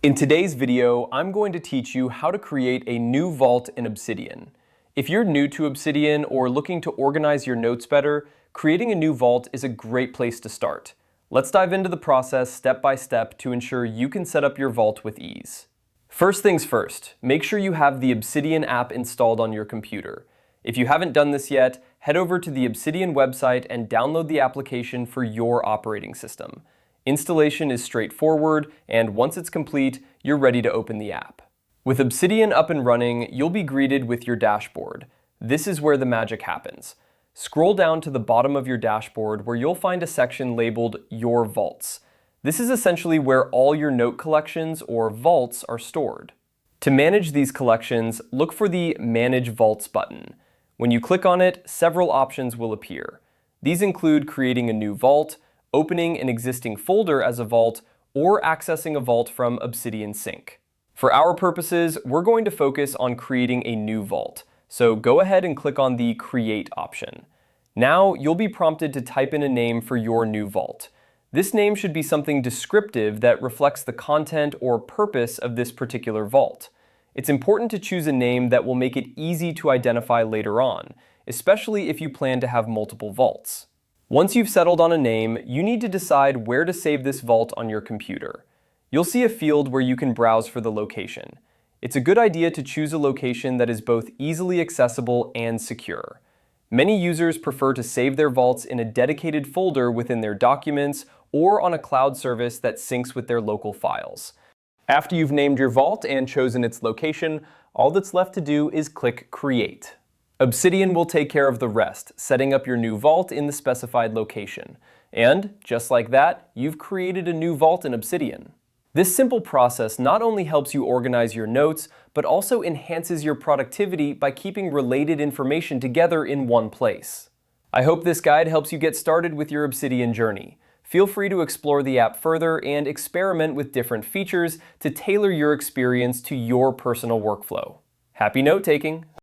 In today's video, I'm going to teach you how to create a new vault in Obsidian. If you're new to Obsidian or looking to organize your notes better, creating a new vault is a great place to start. Let's dive into the process step by step to ensure you can set up your vault with ease. First things first, make sure you have the Obsidian app installed on your computer. If you haven't done this yet, head over to the Obsidian website and download the application for your operating system. Installation is straightforward, and once it's complete, you're ready to open the app. With Obsidian up and running, you'll be greeted with your dashboard. This is where the magic happens. Scroll down to the bottom of your dashboard where you'll find a section labeled Your Vaults. This is essentially where all your note collections, or vaults, are stored. To manage these collections, look for the Manage Vaults button. When you click on it, several options will appear. These include creating a new vault, opening an existing folder as a vault, or accessing a vault from Obsidian Sync. For our purposes, we're going to focus on creating a new vault, so go ahead and click on the Create option. Now you'll be prompted to type in a name for your new vault. This name should be something descriptive that reflects the content or purpose of this particular vault. It's important to choose a name that will make it easy to identify later on, especially if you plan to have multiple vaults. Once you've settled on a name, you need to decide where to save this vault on your computer. You'll see a field where you can browse for the location. It's a good idea to choose a location that is both easily accessible and secure. Many users prefer to save their vaults in a dedicated folder within their documents or on a cloud service that syncs with their local files. After you've named your vault and chosen its location, all that's left to do is click Create. Obsidian will take care of the rest, setting up your new vault in the specified location. And, just like that, you've created a new vault in Obsidian. This simple process not only helps you organize your notes, but also enhances your productivity by keeping related information together in one place. I hope this guide helps you get started with your Obsidian journey. Feel free to explore the app further and experiment with different features to tailor your experience to your personal workflow. Happy note-taking!